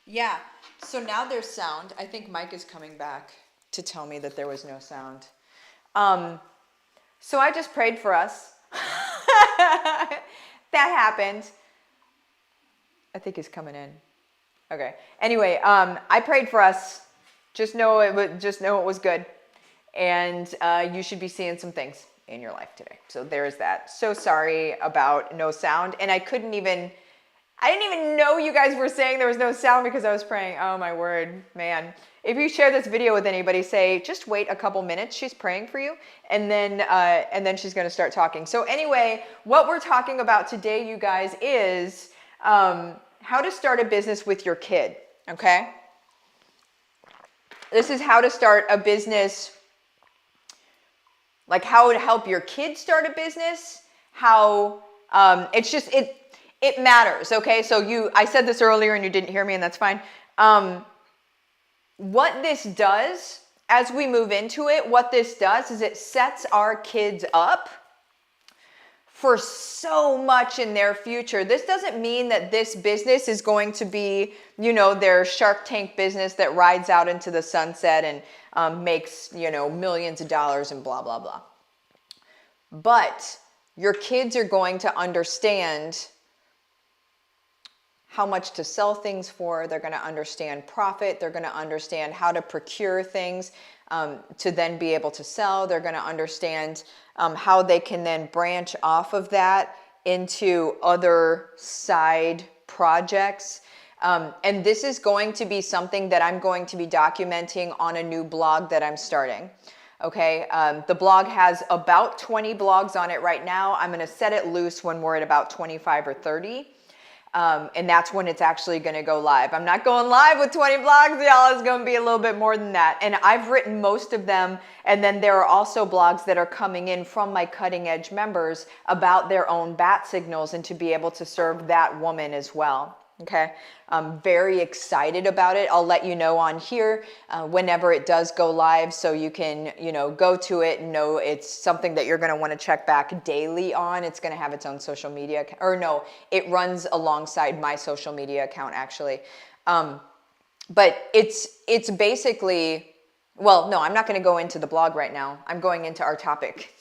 Yeah. So now there's sound. I think Mike is coming back to tell me that there was no sound. Um, so I just prayed for us. That happened. I think he's coming in. Okay. Anyway, I prayed for us. Just know it was good, and you should be seeing some things in your life today. So there's that. So sorry about no sound, and I didn't even know you guys were saying there was no sound because I was praying. Oh my word, man. If you share this video with anybody, say, just wait a couple minutes. She's praying for you. And then she's going to start talking. So anyway, what we're talking about today, you guys, is how to start a business with your kid. Okay. This is how to start a business, like how to help your kids start a business, how it matters, okay? So I said this earlier and you didn't hear me, and that's fine. What this does, as we move into it, what this does is it sets our kids up for so much in their future. This doesn't mean that this business is going to be, their Shark Tank business that rides out into the sunset and makes, millions of dollars and blah, blah, blah. But your kids are going to understand how much to sell things for. They're going to understand profit. They're going to understand how to procure things to then be able to sell. They're going to understand how they can then branch off of that into other side projects. And this is going to be something that I'm going to be documenting on a new blog that I'm starting. Okay, the blog has about 20 blogs on it right now. I'm going to set it loose when we're at about 25 or 30. And that's when it's actually going to go live. I'm not going live with 20 blogs, y'all. It's going to be a little bit more than that. And I've written most of them. And then there are also blogs that are coming in from my cutting edge members about their own bat signals and to be able to serve that woman as well. Okay, I'm very excited about it. I'll let you know on here whenever it does go live, so you can, go to it and know it's something that you're going to want to check back daily on. It's going to have its own social media, or no, it runs alongside my social media account actually. But it's basically, well, no, I'm not going to go into the blog right now. I'm going into our topic.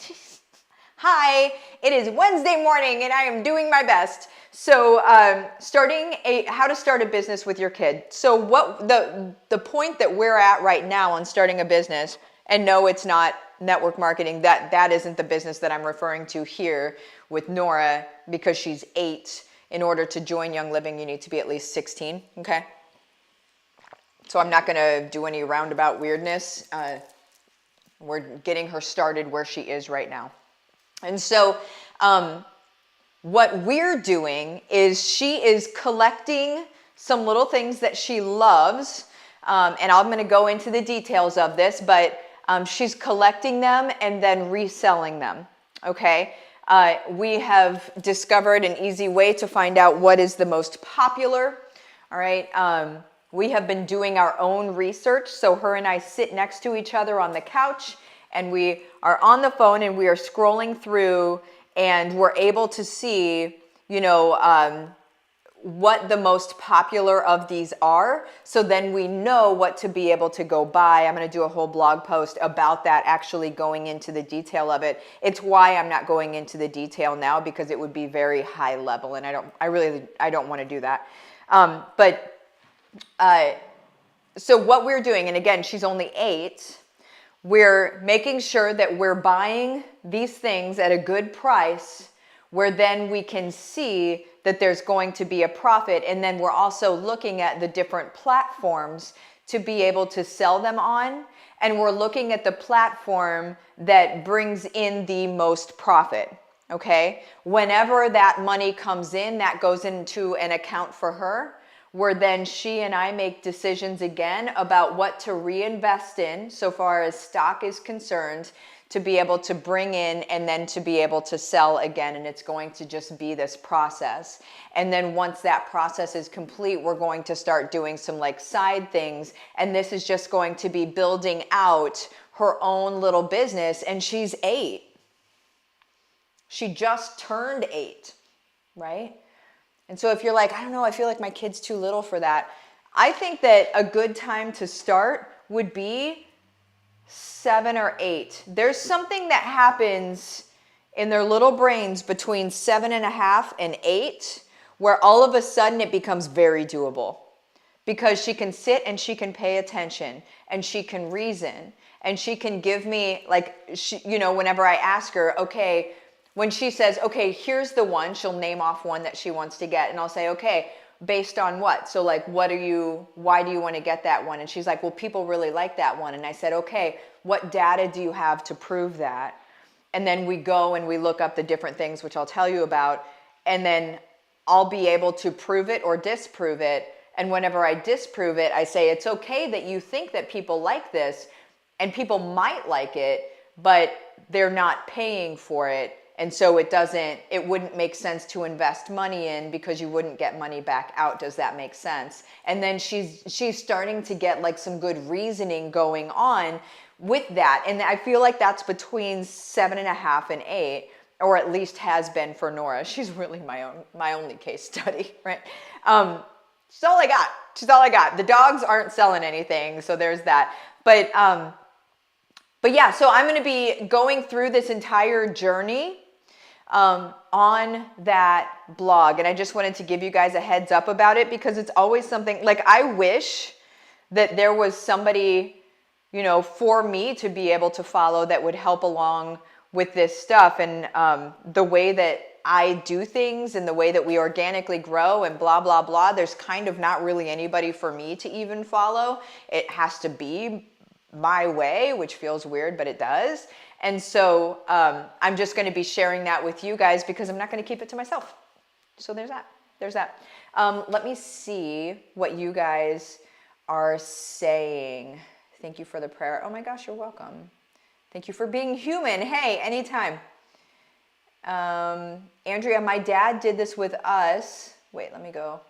Hi, it is Wednesday morning and I am doing my best. So how to start a business with your kid. So what the point that we're at right now on starting a business, and no, it's not network marketing. That isn't the business that I'm referring to here with Nora, because she's 8. In order to join Young Living, you need to be at least 16, okay? So I'm not gonna do any roundabout weirdness. We're getting her started where she is right now. And so what we're doing is she is collecting some little things that she loves. And I'm going to go into the details of this, but she's collecting them and then reselling them. Okay. We have discovered an easy way to find out what is the most popular. All right. We have been doing our own research. So her and I sit next to each other on the couch, and we are on the phone and we are scrolling through, and we're able to see, what the most popular of these are. So then we know what to be able to go buy. I'm going to do a whole blog post about that, actually going into the detail of it. It's why I'm not going into the detail now, because it would be very high level, and I don't want to do that. So what we're doing, and again, she's only 8. We're making sure that we're buying these things at a good price, where then we can see that there's going to be a profit. And then we're also looking at the different platforms to be able to sell them on. And we're looking at the platform that brings in the most profit. Okay. Whenever that money comes in, that goes into an account for her, where then she and I make decisions again about what to reinvest in so far as stock is concerned, to be able to bring in and then to be able to sell again. And it's going to just be this process. And then once that process is complete, we're going to start doing some like side things. And this is just going to be building out her own little business. And she's 8. She just turned 8, right? And so if you're like, I don't know, I feel like my kid's too little for that. I think that a good time to start would be 7 or 8. There's something that happens in their little brains between 7.5 and 8, where all of a sudden it becomes very doable. Because she can sit and she can pay attention and she can reason and she can give me, like, whenever I ask her, okay, when she says, okay, here's the one, she'll name off one that she wants to get. And I'll say, okay, based on what? So like, why do you want to get that one? And she's like, well, people really like that one. And I said, okay, what data do you have to prove that? And then we go and we look up the different things, which I'll tell you about. And then I'll be able to prove it or disprove it. And whenever I disprove it, I say, it's okay that you think that people like this, and people might like it, but they're not paying for it. And so it wouldn't make sense to invest money in, because you wouldn't get money back out. Does that make sense? And then she's starting to get like some good reasoning going on with that. And I feel like that's between 7.5 and 8, or at least has been for Nora. She's really my only case study, right? She's all I got. She's all I got. The dogs aren't selling anything, so there's that. But yeah, so I'm going to be going through this entire journey on that blog, and I just wanted to give you guys a heads up about it, because it's always something, like, I wish that there was somebody, for me to be able to follow that would help along with this stuff, and the way that I do things and the way that we organically grow and blah, blah, blah. There's kind of not really anybody for me to even follow. It has to be my way, which feels weird, but it does. And so I'm just going to be sharing that with you guys, because I'm not going to keep it to myself. So there's that. Let me see what you guys are saying. Thank you for the prayer. Oh my gosh, you're welcome. Thank you for being human. Hey, anytime. Andrea, my dad did this with us. Wait, let me go.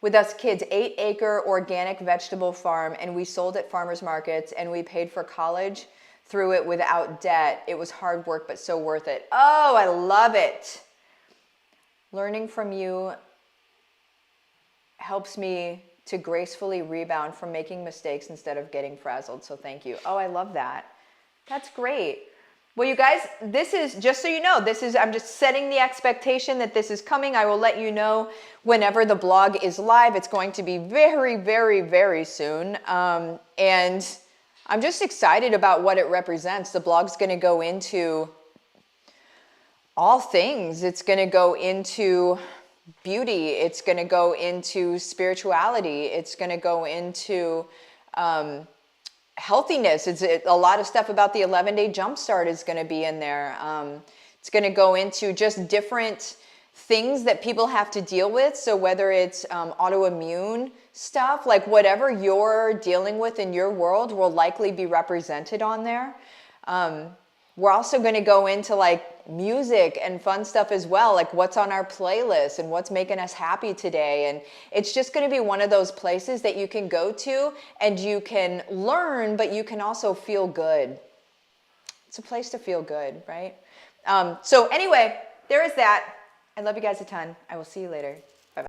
With us kids, 8-acre organic vegetable farm, and we sold at farmers markets, and we paid for college through it without debt. It was hard work, but so worth it. Oh, I love it. Learning from you helps me to gracefully rebound from making mistakes instead of getting frazzled. So thank you. Oh, I love that. That's great. Well, you guys, this is, just so you know, I'm just setting the expectation that this is coming. I will let you know whenever the blog is live. It's going to be very, very, very soon. And I'm just excited about what it represents. The blog's going to go into all things. It's going to go into beauty. It's going to go into spirituality. It's going to go into healthiness. It's a lot of stuff about the 11-day jumpstart is going to be in there. It's going to go into just different things that people have to deal with. So whether it's autoimmune stuff, like whatever you're dealing with in your world will likely be represented on there. We're also going to go into like music and fun stuff as well, like what's on our playlist and what's making us happy today. And it's just going to be one of those places that you can go to and you can learn, but you can also feel good. It's a place to feel good, right? So anyway, there is that. I love you guys a ton. I will see you later.